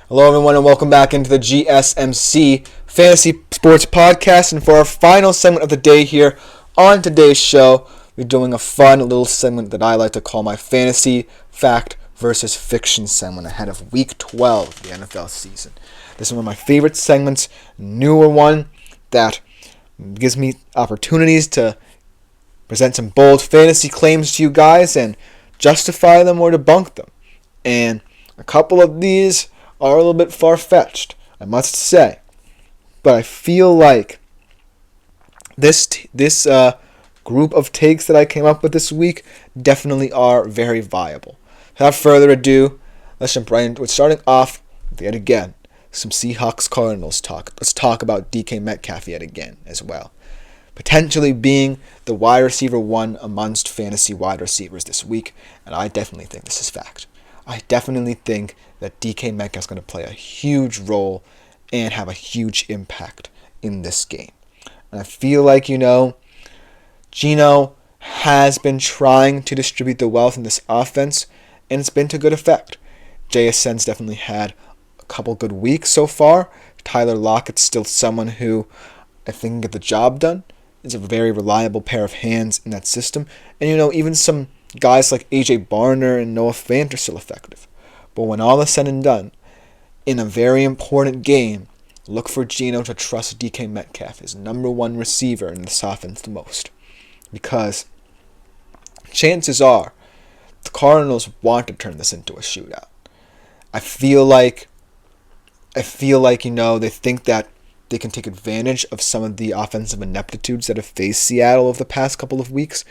Hello, everyone, and welcome back into the GSMC Fantasy Sports Podcast. And for our final segment of the day here on today's show, we're doing a fun little segment that I like to call my Fantasy Fact versus Fiction segment ahead of Week 12 of the NFL season. This is one of my favorite segments, newer one that gives me opportunities to present some bold fantasy claims to you guys and justify them or debunk them. And a couple of these are a little bit far-fetched, I must say. But I feel like this group of takes that I came up with this week definitely are very viable. Without further ado, let's jump right into it. Starting off, yet again, some Seahawks-Cardinals talk. Let's talk about DK Metcalf yet again as well. Potentially being the wide receiver one amongst fantasy wide receivers this week, and I definitely think this is fact. I definitely think that DK Metcalf is going to play a huge role and have a huge impact in this game. And I feel like, Geno has been trying to distribute the wealth in this offense, and it's been to good effect. JSN's definitely had a couple good weeks so far. Tyler Lockett's still someone who I think can get the job done. It's a very reliable pair of hands in that system. And, even some guys like A.J. Barner and Noah Fant are still effective. But when all is said and done, in a very important game, look for Geno to trust DK Metcalf, his number one receiver in this offense the most. Because chances are the Cardinals want to turn this into a shootout. I feel like they think that they can take advantage of some of the offensive ineptitudes that have faced Seattle over the past couple of weeks,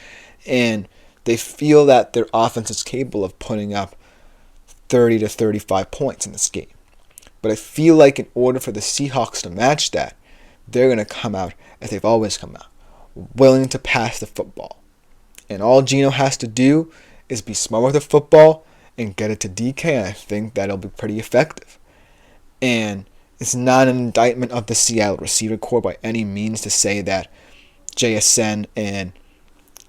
and they feel that their offense is capable of putting up 30 to 35 points in this game. But I feel like in order for the Seahawks to match that, they're going to come out as they've always come out, willing to pass the football. And all Geno has to do is be smart with the football and get it to DK, and I think that'll be pretty effective. And it's not an indictment of the Seattle receiver corps by any means to say that JSN and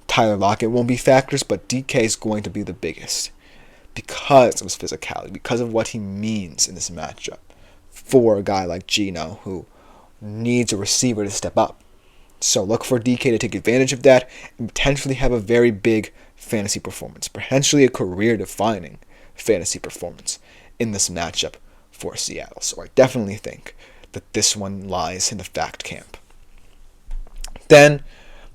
Tyler Lockett won't be factors, but DK is going to be the biggest because of his physicality, because of what he means in this matchup for a guy like Geno who needs a receiver to step up. So look for DK to take advantage of that and potentially have a very big fantasy performance, potentially a career-defining fantasy performance in this matchup for Seattle. So I definitely think that this one lies in the fact camp. Then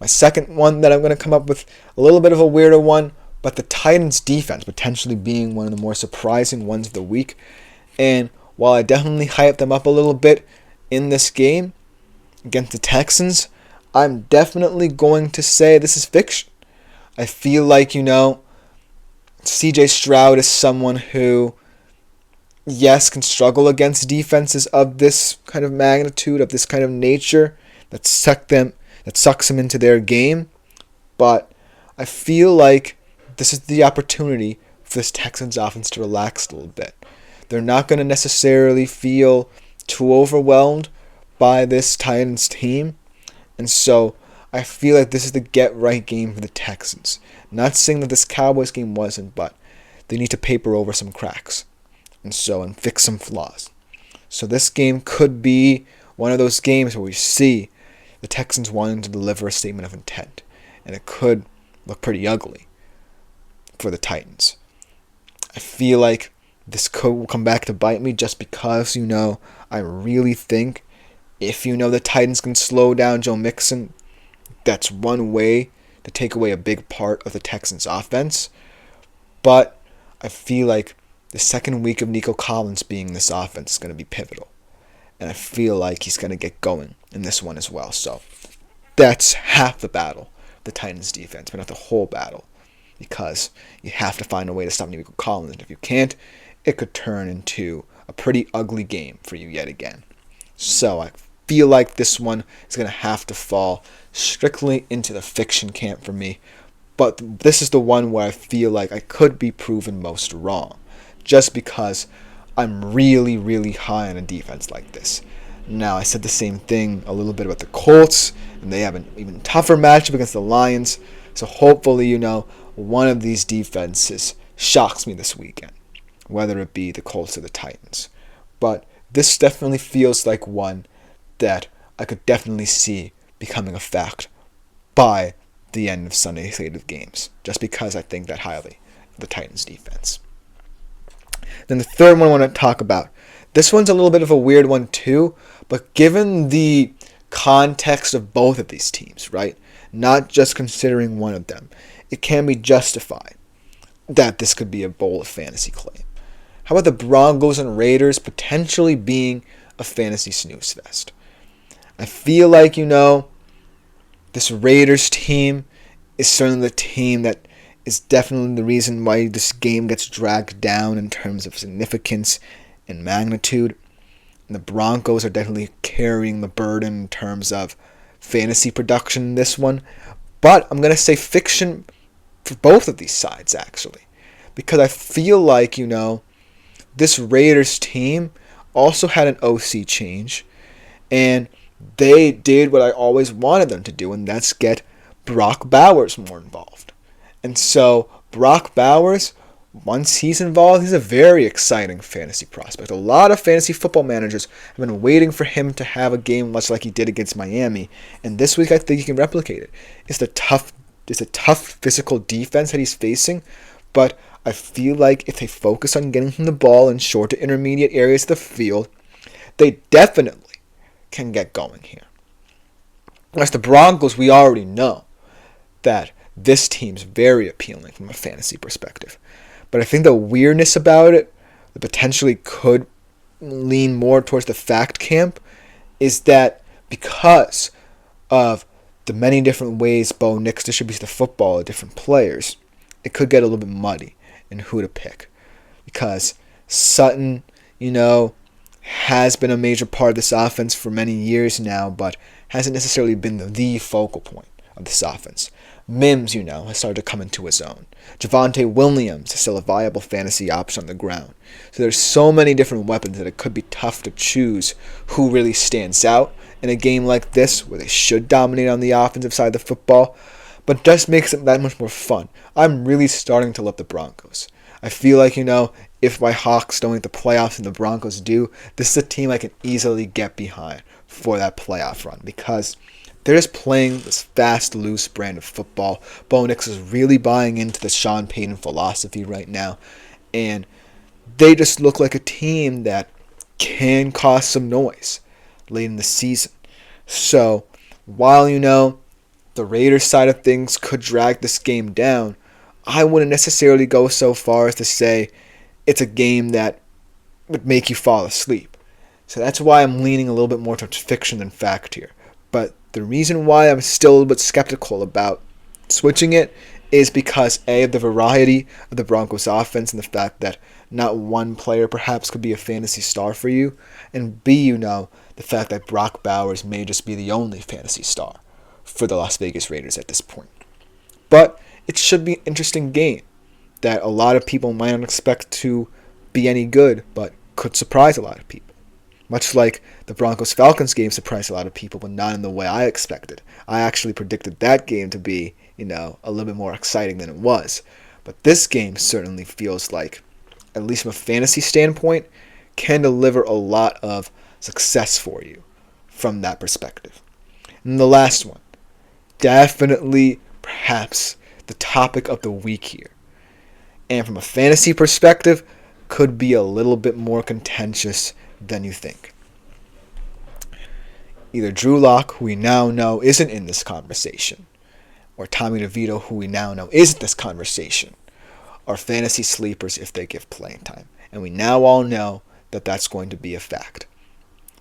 my second one that I'm going to come up with, a little bit of a weirder one, but the Titans' defense potentially being one of the more surprising ones of the week. And while I definitely hype them up a little bit in this game against the Texans, I'm definitely going to say this is fiction. I feel like, C.J. Stroud is someone who, yes, can struggle against defenses of this kind of magnitude, of this kind of nature, that sucks him into their game. But I feel like this is the opportunity for this Texans offense to relax a little bit. They're not going to necessarily feel too overwhelmed by this Titans team. And so I feel like this is the get-right game for the Texans. Not saying that this Cowboys game wasn't, but they need to paper over some cracks and fix some flaws. So this game could be one of those games where we see the Texans wanting to deliver a statement of intent, and it could look pretty ugly for the Titans. I feel like this will come back to bite me just because, I really think if the Titans can slow down Joe Mixon, that's one way to take away a big part of the Texans' offense. But I feel like the second week of Nico Collins being in this offense is going to be pivotal. And I feel like he's going to get going in this one as well. So that's half the battle, the Titans' defense, but not the whole battle. Because you have to find a way to stop Nico Collins. And if you can't, it could turn into a pretty ugly game for you yet again. So I feel like this one is going to have to fall strictly into the fiction camp for me. But this is the one where I feel like I could be proven most wrong. Just because I'm really, really high on a defense like this. Now, I said the same thing a little bit about the Colts, and they have an even tougher matchup against the Lions. So hopefully, one of these defenses shocks me this weekend, whether it be the Colts or the Titans. but this definitely feels like one that I could definitely see becoming a fact by the end of Sunday's slate of games, just because I think that highly of the Titans defense. Then the third one I want to talk about. This one's a little bit of a weird one too, but given the context of both of these teams, right? Not just considering one of them, it can be justified that this could be a bowl of fantasy claim. How about the Broncos and Raiders potentially being a fantasy snooze fest? I feel like, this Raiders team is certainly the team that is definitely the reason why this game gets dragged down in terms of significance and magnitude. And the Broncos are definitely carrying the burden in terms of fantasy production in this one. But I'm going to say fiction for both of these sides, actually. Because I feel like, this Raiders team also had an OC change. And they did what I always wanted them to do, and that's get Brock Bowers more involved. And so Brock Bowers, once he's involved, he's a very exciting fantasy prospect. A lot of fantasy football managers have been waiting for him to have a game much like he did against Miami. And this week I think he can replicate it. It's a tough physical defense that he's facing, but I feel like if they focus on getting him the ball in short to intermediate areas of the field, they definitely can get going here. As the Broncos, we already know that this team's very appealing from a fantasy perspective. But I think the weirdness about it, that potentially could lean more towards the fact camp, is that because of the many different ways Bo Nix distributes the football to different players, it could get a little bit muddy in who to pick. Because Sutton, has been a major part of this offense for many years now, but hasn't necessarily been the focal point of this offense. Mims, has started to come into his own. Javonte Williams is still a viable fantasy option on the ground. So there's so many different weapons that it could be tough to choose who really stands out in a game like this, where they should dominate on the offensive side of the football, but it just makes it that much more fun. I'm really starting to love the Broncos. I feel like, if my Hawks don't make the playoffs and the Broncos do, this is a team I can easily get behind for that playoff run, because they're just playing this fast, loose brand of football. Bo Nix is really buying into the Sean Payton philosophy right now, and they just look like a team that can cause some noise late in the season. So, while, the Raiders side of things could drag this game down, I wouldn't necessarily go so far as to say it's a game that would make you fall asleep. So that's why I'm leaning a little bit more towards fiction than fact here. But the reason why I'm still a little bit skeptical about switching it is because, A, of the variety of the Broncos offense and the fact that not one player perhaps could be a fantasy star for you, and B, the fact that Brock Bowers may just be the only fantasy star for the Las Vegas Raiders at this point. But it should be an interesting game that a lot of people might not expect to be any good, but could surprise a lot of people. Much like the Broncos-Falcons game surprised a lot of people, but not in the way I expected. I actually predicted that game to be, a little bit more exciting than it was. But this game certainly feels like, at least from a fantasy standpoint, can deliver a lot of success for you from that perspective. And the last one, definitely perhaps the topic of the week here, and from a fantasy perspective, could be a little bit more contentious than you think. Either Drew Lock, who we now know isn't in this conversation, or Tommy DeVito, who we now know is in this conversation, are fantasy sleepers if they give playing time. And we now all know that that's going to be a fact.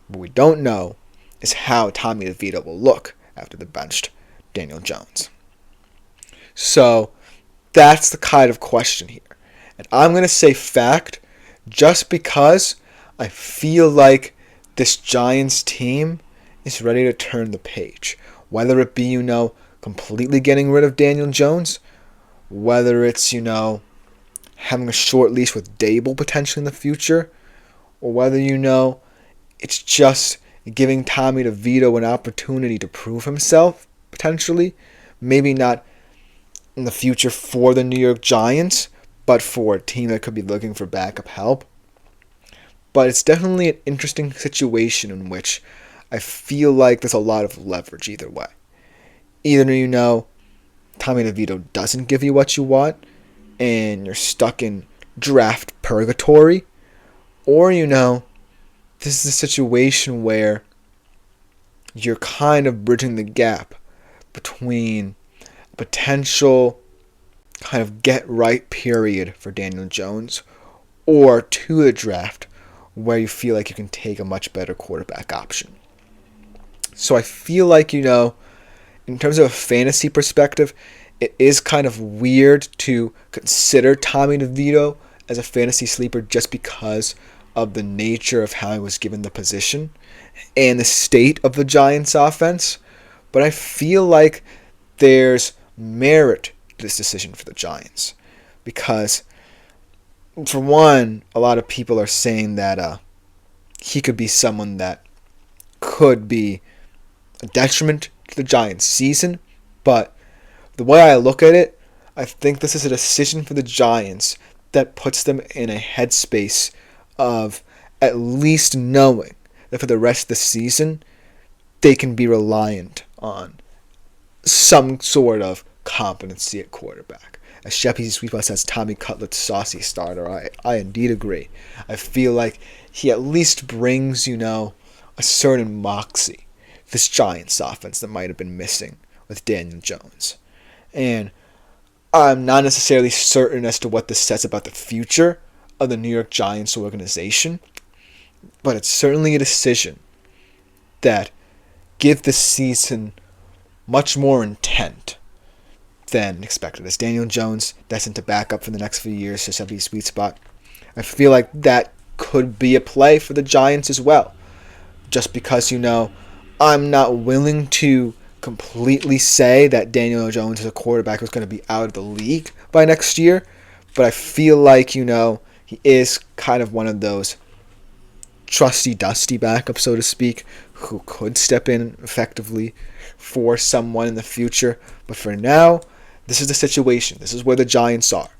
What we don't know is how Tommy DeVito will look after the benched Daniel Jones. So that's the kind of question here. And I'm going to say fact just because I feel like this Giants team is ready to turn the page. Whether it be, completely getting rid of Daniel Jones, whether it's, having a short leash with Dable potentially in the future, or whether, it's just giving Tommy DeVito an opportunity to prove himself, potentially. Maybe not in the future for the New York Giants, but for a team that could be looking for backup help. But it's definitely an interesting situation in which I feel like there's a lot of leverage either way. Either Tommy DeVito doesn't give you what you want, and you're stuck in draft purgatory, or this is a situation where you're kind of bridging the gap between a potential kind of get-right period for Daniel Jones or to the draft where you feel like you can take a much better quarterback option. So I feel like, in terms of a fantasy perspective, it is kind of weird to consider Tommy DeVito as a fantasy sleeper just because of the nature of how he was given the position and the state of the Giants offense. But I feel like there's merit to this decision for the Giants because, for one, a lot of people are saying that he could be someone that could be a detriment to the Giants' season. But the way I look at it, I think this is a decision for the Giants that puts them in a headspace of at least knowing that for the rest of the season, they can be reliant on some sort of competency at quarterback. As Sheppy Sweetbot says, Tommy Cutlet's saucy starter. I indeed agree. I feel like he at least brings, a certain moxie to this Giants offense that might have been missing with Daniel Jones. And I'm not necessarily certain as to what this says about the future of the New York Giants organization, but it's certainly a decision that gives the season much more intent than expected. As Daniel Jones destined to back up for the next few years to Sheppy Sweet Spot, I feel like that could be a play for the Giants as well. Just because, I'm not willing to completely say that Daniel Jones is a quarterback who's going to be out of the league by next year, but I feel like, he is kind of one of those trusty dusty backup, so to speak, who could step in effectively for someone in the future. But for now, this is the situation. This is where the Giants are.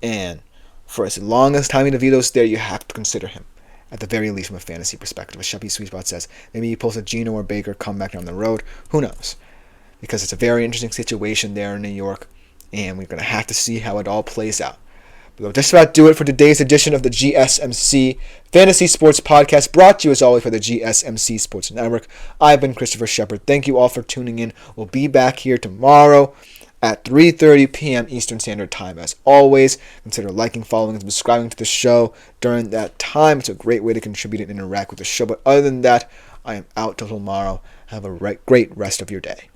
And for as long as Tommy DeVito's there, you have to consider him, at the very least from a fantasy perspective. As Sheppy Sweetspot says, maybe he pulls a Geno or Baker comeback down the road. Who knows? Because it's a very interesting situation there in New York, and we're going to have to see how it all plays out. But that'll just about do it for today's edition of the GSMC Fantasy Sports Podcast, brought to you as always by the GSMC Sports Network. I've been Christopher Shepard. Thank you all for tuning in. We'll be back here tomorrow at 3:30 p.m. Eastern Standard Time. As always, consider liking, following, and subscribing to the show during that time. It's a great way to contribute and interact with the show. But other than that, I am out till tomorrow. Have a great rest of your day.